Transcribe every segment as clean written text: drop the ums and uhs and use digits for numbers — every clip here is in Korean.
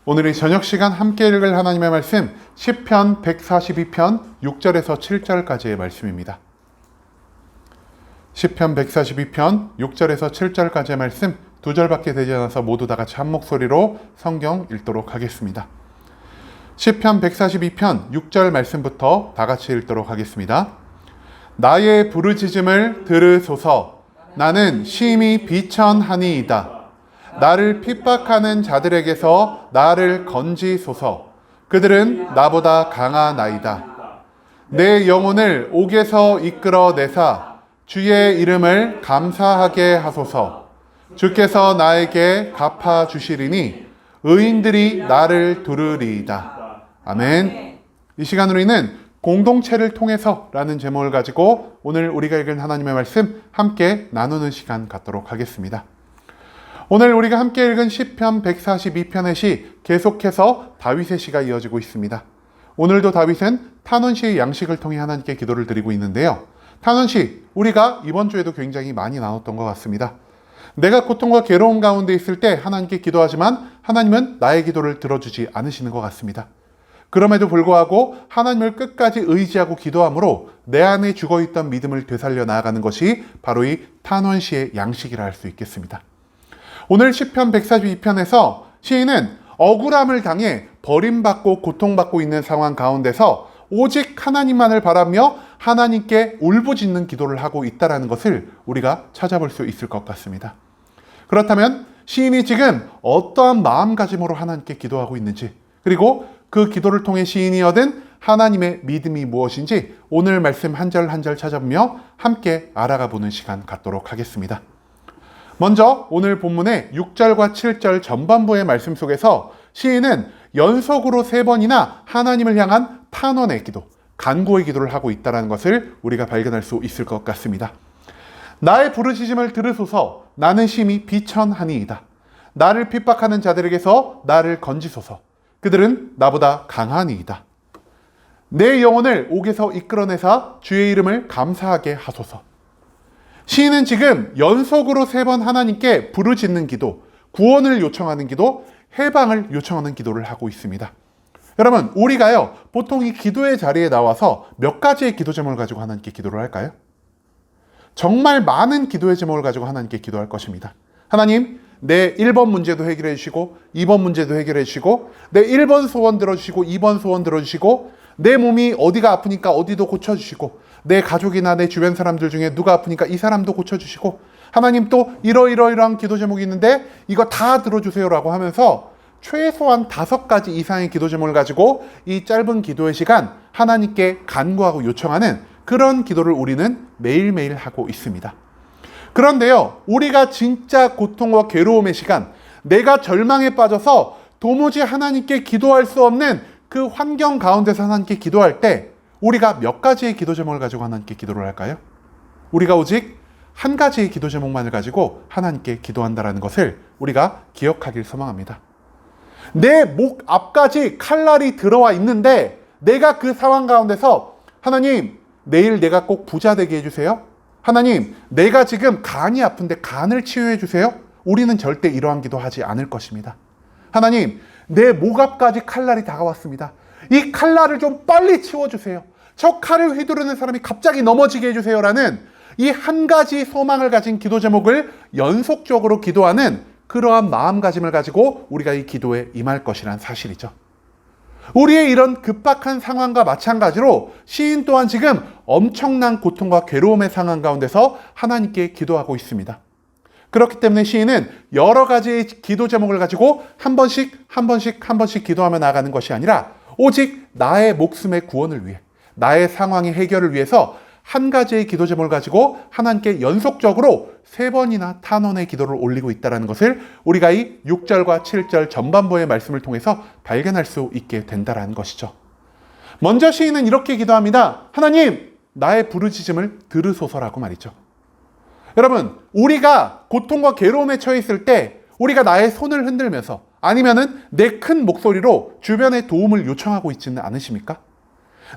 오늘 이 저녁 시간 함께 읽을 하나님의 말씀 시편 142편 6절에서 7절까지의 말씀입니다. 시편 142편 6절에서 7절까지의 말씀 두 절밖에 되지 않아서 모두 다 같이 한 목소리로 성경 읽도록 하겠습니다. 시편 142편 6절 말씀부터 다 같이 읽도록 하겠습니다. 나의 부르짖음을 들으소서. 나는 심히 비천하니이다. 나를 핍박하는 자들에게서 나를 건지소서. 그들은 나보다 강하나이다. 내 영혼을 옥에서 이끌어내사 주의 이름을 감사하게 하소서. 주께서 나에게 갚아주시리니 의인들이 나를 두르리이다. 아멘. 이 시간 우리는 공동체를 통해서 라는 제목을 가지고 오늘 우리가 읽은 하나님의 말씀 함께 나누는 시간 갖도록 하겠습니다. 오늘 우리가 함께 읽은 시편 142편의 시 계속해서 다윗의 시가 이어지고 있습니다. 오늘도 다윗은 탄원시의 양식을 통해 하나님께 기도를 드리고 있는데요. 탄원시, 우리가 이번 주에도 굉장히 많이 나눴던 것 같습니다. 내가 고통과 괴로움 가운데 있을 때 하나님께 기도하지만 하나님은 나의 기도를 들어주지 않으시는 것 같습니다. 그럼에도 불구하고 하나님을 끝까지 의지하고 기도함으로 내 안에 죽어있던 믿음을 되살려 나아가는 것이 바로 이 탄원시의 양식이라 할 수 있겠습니다. 오늘 시편 142편에서 시인은 억울함을 당해 버림받고 고통받고 있는 상황 가운데서 오직 하나님만을 바라며 하나님께 울부짖는 기도를 하고 있다는 것을 우리가 찾아볼 수 있을 것 같습니다. 그렇다면 시인이 지금 어떠한 마음가짐으로 하나님께 기도하고 있는지, 그리고 그 기도를 통해 시인이 얻은 하나님의 믿음이 무엇인지 오늘 말씀 한 절 한 절 찾아보며 함께 알아가 보는 시간 갖도록 하겠습니다. 먼저 오늘 본문의 6절과 7절 전반부의 말씀 속에서 시인은 연속으로 3번이나 하나님을 향한 탄원의 기도, 간구의 기도를 하고 있다는 것을 우리가 발견할 수 있을 것 같습니다. 나의 부르짖음을 들으소서. 나는 심히 비천하니이다. 나를 핍박하는 자들에게서 나를 건지소서. 그들은 나보다 강하니이다. 내 영혼을 옥에서 이끌어내사 주의 이름을 감사하게 하소서. 시인은 지금 연속으로 3번 하나님께 부르짖는 기도, 구원을 요청하는 기도, 해방을 요청하는 기도를 하고 있습니다. 여러분, 우리가요, 보통 이 기도의 자리에 나와서 몇 가지의 기도 제목을 가지고 하나님께 기도를 할까요? 정말 많은 기도의 제목을 가지고 하나님께 기도할 것입니다. 하나님, 내 1번 문제도 해결해 주시고 2번 문제도 해결해 주시고 내 1번 소원 들어주시고 2번 소원 들어주시고 내 몸이 어디가 아프니까 어디도 고쳐주시고 내 가족이나 내 주변 사람들 중에 누가 아프니까 이 사람도 고쳐주시고 하나님 또 이러이러이러한 기도 제목이 있는데 이거 다 들어주세요라고 하면서 최소한 5가지 이상의 기도 제목을 가지고 이 짧은 기도의 시간 하나님께 간구하고 요청하는 그런 기도를 우리는 매일매일 하고 있습니다. 그런데요, 우리가 진짜 고통과 괴로움의 시간, 내가 절망에 빠져서 도무지 하나님께 기도할 수 없는 그 환경 가운데서 하나님께 기도할 때 우리가 몇 가지의 기도 제목을 가지고 하나님께 기도를 할까요? 우리가 오직 한 가지의 기도 제목만을 가지고 하나님께 기도한다는 것을 우리가 기억하길 소망합니다. 내 목 앞까지 칼날이 들어와 있는데 내가 그 상황 가운데서 하나님, 내일 내가 꼭 부자 되게 해주세요. 하나님, 내가 지금 간이 아픈데 간을 치유해 주세요. 우리는 절대 이러한 기도하지 않을 것입니다. 하나님, 내 목 앞까지 칼날이 다가왔습니다. 이 칼날을 좀 빨리 치워주세요. 저 칼을 휘두르는 사람이 갑자기 넘어지게 해주세요라는 이 한 가지 소망을 가진 기도 제목을 연속적으로 기도하는 그러한 마음가짐을 가지고 우리가 이 기도에 임할 것이란 사실이죠. 우리의 이런 급박한 상황과 마찬가지로 시인 또한 지금 엄청난 고통과 괴로움의 상황 가운데서 하나님께 기도하고 있습니다. 그렇기 때문에 시인은 여러 가지의 기도 제목을 가지고 한 번씩 기도하며 나아가는 것이 아니라 오직 나의 목숨의 구원을 위해, 나의 상황의 해결을 위해서 한 가지의 기도 제목을 가지고 하나님께 연속적으로 3번이나 탄원의 기도를 올리고 있다는 것을 우리가 이 6절과 7절 전반부의 말씀을 통해서 발견할 수 있게 된다는 것이죠. 먼저 시인은 이렇게 기도합니다. 하나님, 나의 부르짖음을 들으소서라고 말이죠. 여러분, 우리가 고통과 괴로움에 처해 있을 때 우리가 나의 손을 흔들면서 아니면은 내 큰 목소리로 주변에 도움을 요청하고 있지는 않으십니까?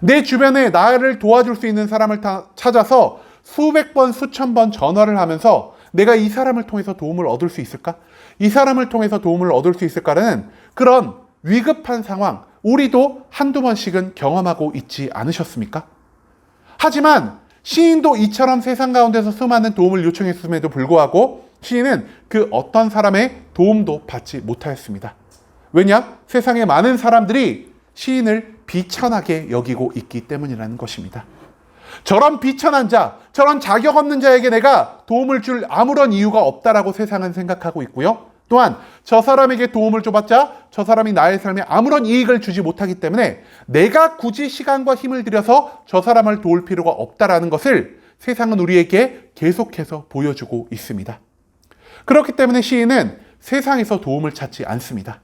내 주변에 나를 도와줄 수 있는 사람을 찾아서 수백 번, 수천 번 전화를 하면서 내가 이 사람을 통해서 도움을 얻을 수 있을까? 이 사람을 통해서 도움을 얻을 수 있을까라는 그런 위급한 상황, 우리도 한두 번씩은 경험하고 있지 않으셨습니까? 하지만 시인도 이처럼 세상 가운데서 수많은 도움을 요청했음에도 불구하고 시인은 그 어떤 사람의 도움도 받지 못하였습니다. 왜냐? 세상에 많은 사람들이 시인을 비천하게 여기고 있기 때문이라는 것입니다. 저런 비천한 자, 저런 자격 없는 자에게 내가 도움을 줄 아무런 이유가 없다라고 세상은 생각하고 있고요. 또한 저 사람에게 도움을 줘봤자 저 사람이 나의 삶에 아무런 이익을 주지 못하기 때문에 내가 굳이 시간과 힘을 들여서 저 사람을 도울 필요가 없다라는 것을 세상은 우리에게 계속해서 보여주고 있습니다. 그렇기 때문에 시인은 세상에서 도움을 찾지 않습니다.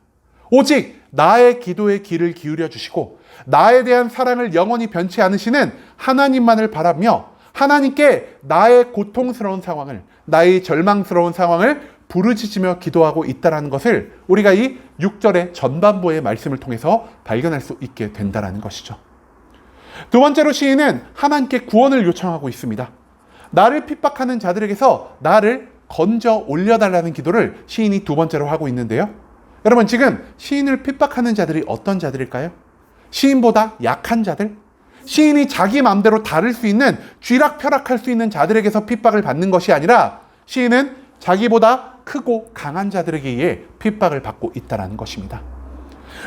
오직 나의 기도에 귀를 기울여 주시고 나에 대한 사랑을 영원히 변치 않으시는 하나님만을 바라며 하나님께 나의 고통스러운 상황을, 나의 절망스러운 상황을 부르짖으며 기도하고 있다는 것을 우리가 이 6절의 전반부의 말씀을 통해서 발견할 수 있게 된다는 것이죠. 두 번째로 시인은 하나님께 구원을 요청하고 있습니다. 나를 핍박하는 자들에게서 나를 건져 올려달라는 기도를 시인이 두 번째로 하고 있는데요. 여러분, 지금 시인을 핍박하는 자들이 어떤 자들일까요? 시인보다 약한 자들? 시인이 자기 마음대로 다룰 수 있는, 쥐락펴락할 수 있는 자들에게서 핍박을 받는 것이 아니라 시인은 자기보다 크고 강한 자들에게 의해 핍박을 받고 있다는 것입니다.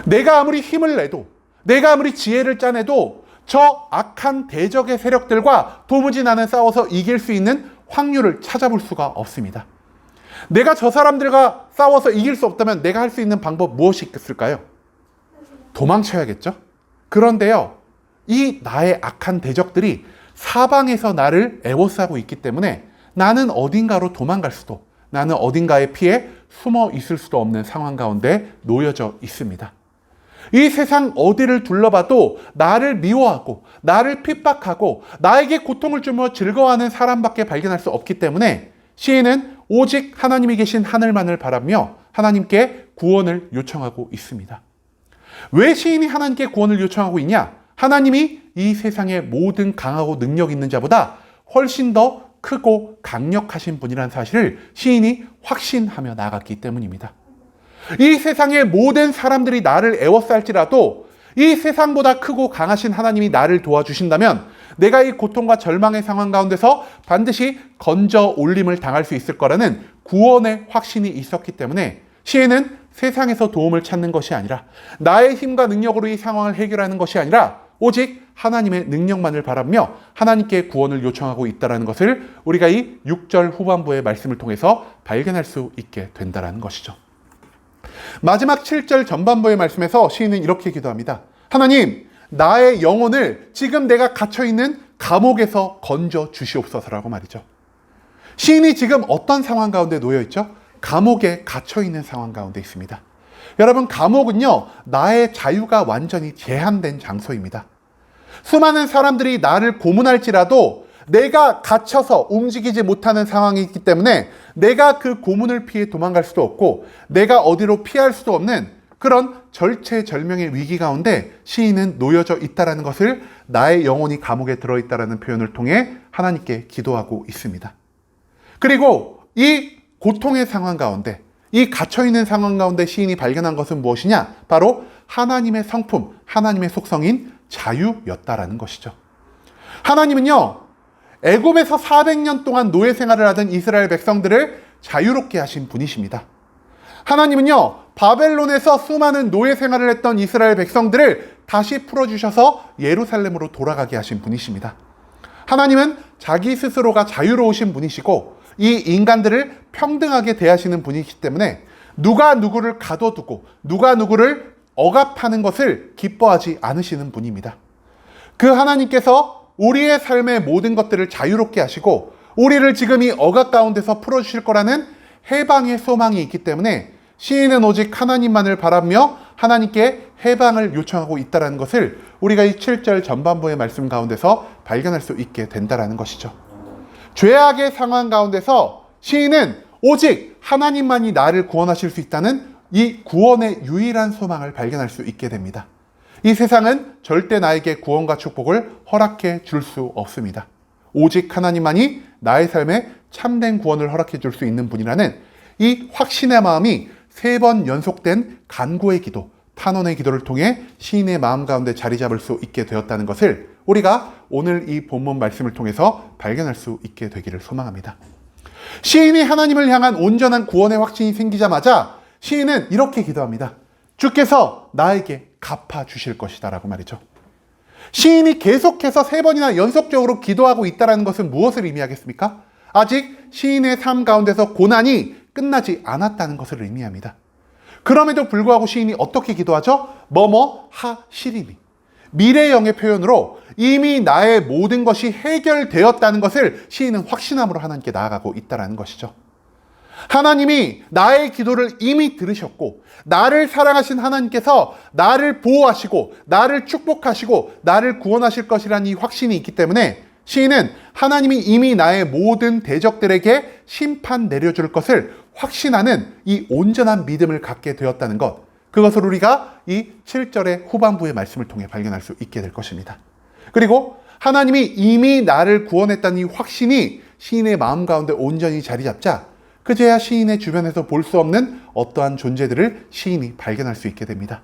내가 아무리 힘을 내도, 내가 아무리 지혜를 짜내도 저 악한 대적의 세력들과 도무지 나는 싸워서 이길 수 있는 확률을 찾아볼 수가 없습니다. 내가 저 사람들과 싸워서 이길 수 없다면 내가 할 수 있는 방법 무엇이 있을까요? 도망쳐야겠죠? 그런데요, 이 나의 악한 대적들이 사방에서 나를 애워싸고 있기 때문에 나는 어딘가로 도망갈 수도, 나는 어딘가에 피해 숨어 있을 수도 없는 상황 가운데 놓여져 있습니다. 이 세상 어디를 둘러봐도 나를 미워하고 나를 핍박하고 나에게 고통을 주며 즐거워하는 사람밖에 발견할 수 없기 때문에 시인은 오직 하나님이 계신 하늘만을 바라며 하나님께 구원을 요청하고 있습니다. 왜 시인이 하나님께 구원을 요청하고 있냐? 하나님이 이 세상의 모든 강하고 능력 있는 자보다 훨씬 더 크고 강력하신 분이라는 사실을 시인이 확신하며 나아갔기 때문입니다. 이 세상의 모든 사람들이 나를 애워쌀지라도 이 세상보다 크고 강하신 하나님이 나를 도와주신다면 내가 이 고통과 절망의 상황 가운데서 반드시 건져 올림을 당할 수 있을 거라는 구원의 확신이 있었기 때문에 시인은 세상에서 도움을 찾는 것이 아니라 나의 힘과 능력으로 이 상황을 해결하는 것이 아니라 오직 하나님의 능력만을 바라며 하나님께 구원을 요청하고 있다는 것을 우리가 이 6절 후반부의 말씀을 통해서 발견할 수 있게 된다는 것이죠. 마지막 7절 전반부의 말씀에서 시인은 이렇게 기도합니다. 하나님, 나의 영혼을 지금 내가 갇혀있는 감옥에서 건져 주시옵소서라고 말이죠. 시인이 지금 어떤 상황 가운데 놓여있죠? 감옥에 갇혀있는 상황 가운데 있습니다. 여러분, 감옥은요, 나의 자유가 완전히 제한된 장소입니다. 수많은 사람들이 나를 고문할지라도 내가 갇혀서 움직이지 못하는 상황이 있기 때문에 내가 그 고문을 피해 도망갈 수도 없고 내가 어디로 피할 수도 없는 그런 절체절명의 위기 가운데 시인은 놓여져 있다는 것을 나의 영혼이 감옥에 들어있다는 표현을 통해 하나님께 기도하고 있습니다. 그리고 이 고통의 상황 가운데, 이 갇혀있는 상황 가운데 시인이 발견한 것은 무엇이냐? 바로 하나님의 성품, 하나님의 속성인 자유였다라는 것이죠. 하나님은요, 애굽에서 400년 동안 노예 생활을 하던 이스라엘 백성들을 자유롭게 하신 분이십니다. 하나님은요, 바벨론에서 수많은 노예 생활을 했던 이스라엘 백성들을 다시 풀어주셔서 예루살렘으로 돌아가게 하신 분이십니다. 하나님은 자기 스스로가 자유로우신 분이시고 이 인간들을 평등하게 대하시는 분이기 때문에 누가 누구를 가둬두고 누가 누구를 억압하는 것을 기뻐하지 않으시는 분입니다. 그 하나님께서 우리의 삶의 모든 것들을 자유롭게 하시고 우리를 지금 이 억압 가운데서 풀어주실 거라는 해방의 소망이 있기 때문에 시인은 오직 하나님만을 바라며 하나님께 해방을 요청하고 있다는 것을 우리가 이 7절 전반부의 말씀 가운데서 발견할 수 있게 된다는 것이죠. 죄악의 상황 가운데서 시인은 오직 하나님만이 나를 구원하실 수 있다는 이 구원의 유일한 소망을 발견할 수 있게 됩니다. 이 세상은 절대 나에게 구원과 축복을 허락해 줄 수 없습니다. 오직 하나님만이 나의 삶에 참된 구원을 허락해 줄 수 있는 분이라는 이 확신의 마음이 3번 연속된 간구의 기도, 한원의 기도를 통해 시인의 마음 가운데 자리 잡을 수 있게 되었다는 것을 우리가 오늘 이 본문 말씀을 통해서 발견할 수 있게 되기를 소망합니다. 시인이 하나님을 향한 온전한 구원의 확신이 생기자마자 시인은 이렇게 기도합니다. 주께서 나에게 갚아주실 것이다 라고 말이죠. 시인이 계속해서 3번이나 연속적으로 기도하고 있다는 것은 무엇을 의미하겠습니까? 아직 시인의 삶 가운데서 고난이 끝나지 않았다는 것을 의미합니다. 그럼에도 불구하고 시인이 어떻게 기도하죠? 뭐뭐 하시리니. 미래형의 표현으로 이미 나의 모든 것이 해결되었다는 것을 시인은 확신함으로 하나님께 나아가고 있다는 것이죠. 하나님이 나의 기도를 이미 들으셨고 나를 사랑하신 하나님께서 나를 보호하시고 나를 축복하시고 나를 구원하실 것이라는 이 확신이 있기 때문에 시인은 하나님이 이미 나의 모든 대적들에게 심판 내려줄 것을 확신하는 이 온전한 믿음을 갖게 되었다는 것, 그것을 우리가 이 7절의 후반부의 말씀을 통해 발견할 수 있게 될 것입니다. 그리고 하나님이 이미 나를 구원했다는 이 확신이 시인의 마음 가운데 온전히 자리 잡자 그제야 시인의 주변에서 볼 수 없는 어떠한 존재들을 시인이 발견할 수 있게 됩니다.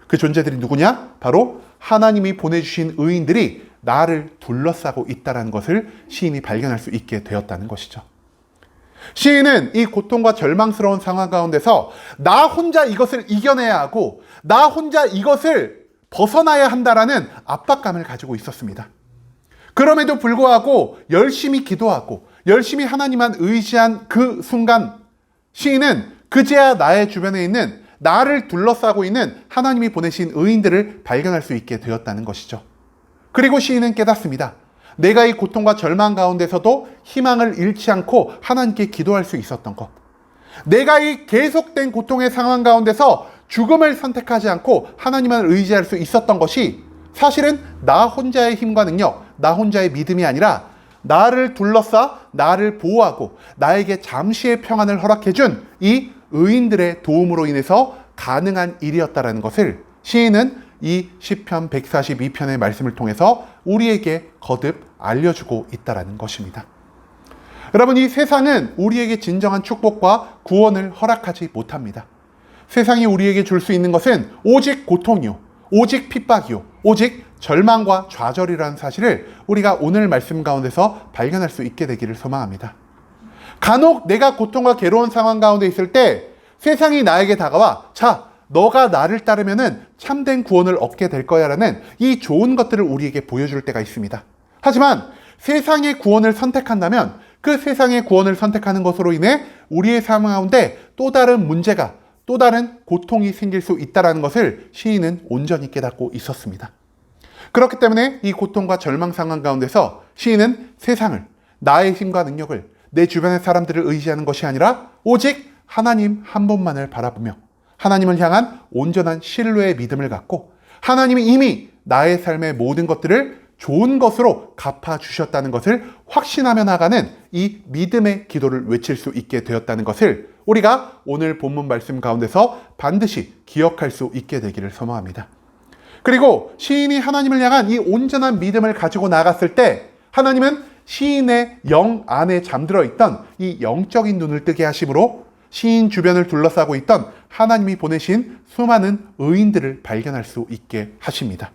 그 존재들이 누구냐? 바로 하나님이 보내주신 의인들이 나를 둘러싸고 있다는 것을 시인이 발견할 수 있게 되었다는 것이죠. 시인은 이 고통과 절망스러운 상황 가운데서 나 혼자 이것을 이겨내야 하고 나 혼자 이것을 벗어나야 한다라는 압박감을 가지고 있었습니다. 그럼에도 불구하고 열심히 기도하고 열심히 하나님만 의지한 그 순간 시인은 그제야 나의 주변에 있는 나를 둘러싸고 있는 하나님이 보내신 의인들을 발견할 수 있게 되었다는 것이죠. 그리고 시인은 깨닫습니다. 내가 이 고통과 절망 가운데서도 희망을 잃지 않고 하나님께 기도할 수 있었던 것. 내가 이 계속된 고통의 상황 가운데서 죽음을 선택하지 않고 하나님만 의지할 수 있었던 것이 사실은 나 혼자의 힘과 능력, 나 혼자의 믿음이 아니라 나를 둘러싸 나를 보호하고 나에게 잠시의 평안을 허락해준 이 의인들의 도움으로 인해서 가능한 일이었다는 것을 시인은 이 시편 142편의 말씀을 통해서 우리에게 거듭 알려주고 있다는 것입니다. 여러분, 이 세상은 우리에게 진정한 축복과 구원을 허락하지 못합니다. 세상이 우리에게 줄 수 있는 것은 오직 고통이요, 오직 핍박이요, 오직 절망과 좌절이라는 사실을 우리가 오늘 말씀 가운데서 발견할 수 있게 되기를 소망합니다. 간혹 내가 고통과 괴로운 상황 가운데 있을 때 세상이 나에게 다가와 자, 너가 나를 따르면은 참된 구원을 얻게 될 거야 라는 이 좋은 것들을 우리에게 보여줄 때가 있습니다. 하지만 세상의 구원을 선택한다면 그 세상의 구원을 선택하는 것으로 인해 우리의 삶 가운데 또 다른 문제가, 또 다른 고통이 생길 수 있다는 것을 시인은 온전히 깨닫고 있었습니다. 그렇기 때문에 이 고통과 절망 상황 가운데서 시인은 세상을, 나의 힘과 능력을, 내 주변의 사람들을 의지하는 것이 아니라 오직 하나님 한 분만을 바라보며 하나님을 향한 온전한 신뢰의 믿음을 갖고 하나님이 이미 나의 삶의 모든 것들을 좋은 것으로 갚아주셨다는 것을 확신하며 나가는 이 믿음의 기도를 외칠 수 있게 되었다는 것을 우리가 오늘 본문 말씀 가운데서 반드시 기억할 수 있게 되기를 소망합니다. 그리고 시인이 하나님을 향한 이 온전한 믿음을 가지고 나갔을 때 하나님은 시인의 영 안에 잠들어 있던 이 영적인 눈을 뜨게 하심으로 시인 주변을 둘러싸고 있던 하나님이 보내신 수많은 의인들을 발견할 수 있게 하십니다.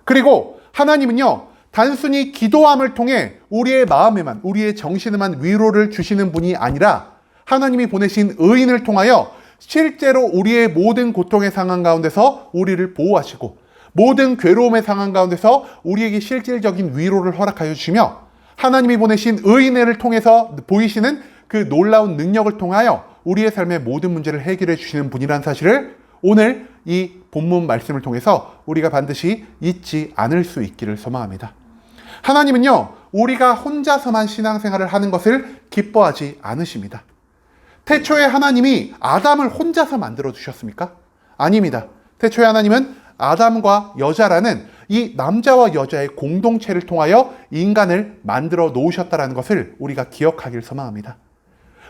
그리고 하나님은요, 단순히 기도함을 통해 우리의 마음에만, 우리의 정신에만 위로를 주시는 분이 아니라 하나님이 보내신 의인을 통하여 실제로 우리의 모든 고통의 상황 가운데서 우리를 보호하시고 모든 괴로움의 상황 가운데서 우리에게 실질적인 위로를 허락하여 주시며 하나님이 보내신 의인을 통해서 보이시는 그 놀라운 능력을 통하여 우리의 삶의 모든 문제를 해결해 주시는 분이라는 사실을 오늘 이 본문 말씀을 통해서 우리가 반드시 잊지 않을 수 있기를 소망합니다. 하나님은요, 우리가 혼자서만 신앙생활을 하는 것을 기뻐하지 않으십니다. 태초에 하나님이 아담을 혼자서 만들어 주셨습니까? 아닙니다. 태초에 하나님은 아담과 여자라는 이 남자와 여자의 공동체를 통하여 인간을 만들어 놓으셨다는 것을 우리가 기억하길 소망합니다.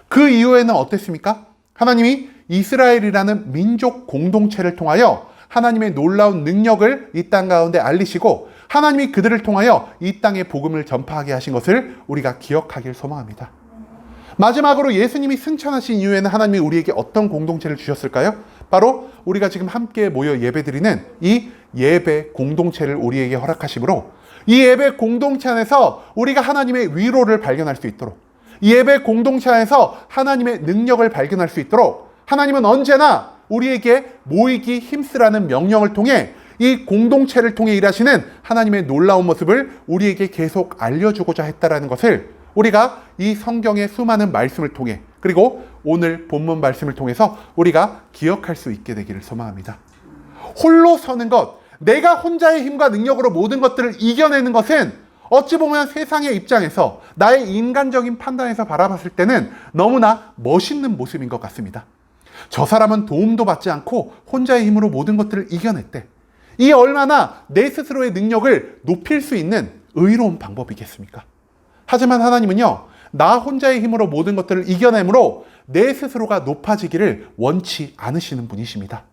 그 이후에는 어땠습니까? 하나님이 이스라엘이라는 민족 공동체를 통하여 하나님의 놀라운 능력을 이 땅 가운데 알리시고 하나님이 그들을 통하여 이 땅에 복음을 전파하게 하신 것을 우리가 기억하길 소망합니다. 마지막으로 예수님이 승천하신 이후에는 하나님이 우리에게 어떤 공동체를 주셨을까요? 바로 우리가 지금 함께 모여 예배드리는 이 예배 공동체를 우리에게 허락하심으로 이 예배 공동체 안에서 우리가 하나님의 위로를 발견할 수 있도록, 이 예배 공동체 안에서 하나님의 능력을 발견할 수 있도록 하나님은 언제나 우리에게 모이기 힘쓰라는 명령을 통해 이 공동체를 통해 일하시는 하나님의 놀라운 모습을 우리에게 계속 알려주고자 했다라는 것을 우리가 이 성경의 수많은 말씀을 통해, 그리고 오늘 본문 말씀을 통해서 우리가 기억할 수 있게 되기를 소망합니다. 홀로 서는 것, 내가 혼자의 힘과 능력으로 모든 것들을 이겨내는 것은 어찌 보면 세상의 입장에서, 나의 인간적인 판단에서 바라봤을 때는 너무나 멋있는 모습인 것 같습니다. 저 사람은 도움도 받지 않고 혼자의 힘으로 모든 것들을 이겨냈대. 이 얼마나 내 스스로의 능력을 높일 수 있는 의로운 방법이겠습니까? 하지만 하나님은요, 나 혼자의 힘으로 모든 것들을 이겨내므로 내 스스로가 높아지기를 원치 않으시는 분이십니다.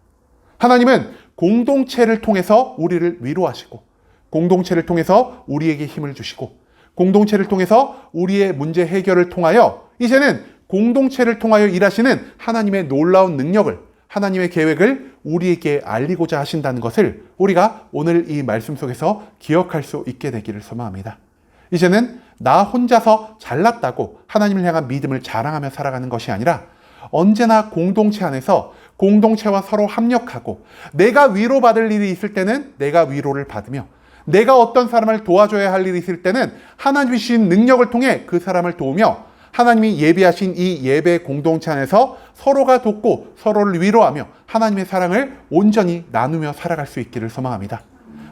하나님은 공동체를 통해서 우리를 위로하시고, 공동체를 통해서 우리에게 힘을 주시고, 공동체를 통해서 우리의 문제 해결을 통하여 이제는 공동체를 통하여 일하시는 하나님의 놀라운 능력을, 하나님의 계획을 우리에게 알리고자 하신다는 것을 우리가 오늘 이 말씀 속에서 기억할 수 있게 되기를 소망합니다. 이제는 나 혼자서 잘났다고 하나님을 향한 믿음을 자랑하며 살아가는 것이 아니라 언제나 공동체 안에서 공동체와 서로 합력하고, 내가 위로받을 일이 있을 때는 내가 위로를 받으며, 내가 어떤 사람을 도와줘야 할 일이 있을 때는 하나님이 주신 능력을 통해 그 사람을 도우며, 하나님이 예비하신 이 예배 공동체 안에서 서로가 돕고 서로를 위로하며 하나님의 사랑을 온전히 나누며 살아갈 수 있기를 소망합니다.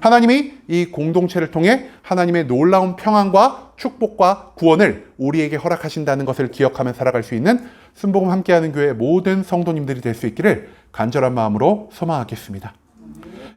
하나님이 이 공동체를 통해 하나님의 놀라운 평안과 축복과 구원을 우리에게 허락하신다는 것을 기억하며 살아갈 수 있는 순복음 함께하는 교회 모든 성도님들이 될 수 있기를 간절한 마음으로 소망하겠습니다.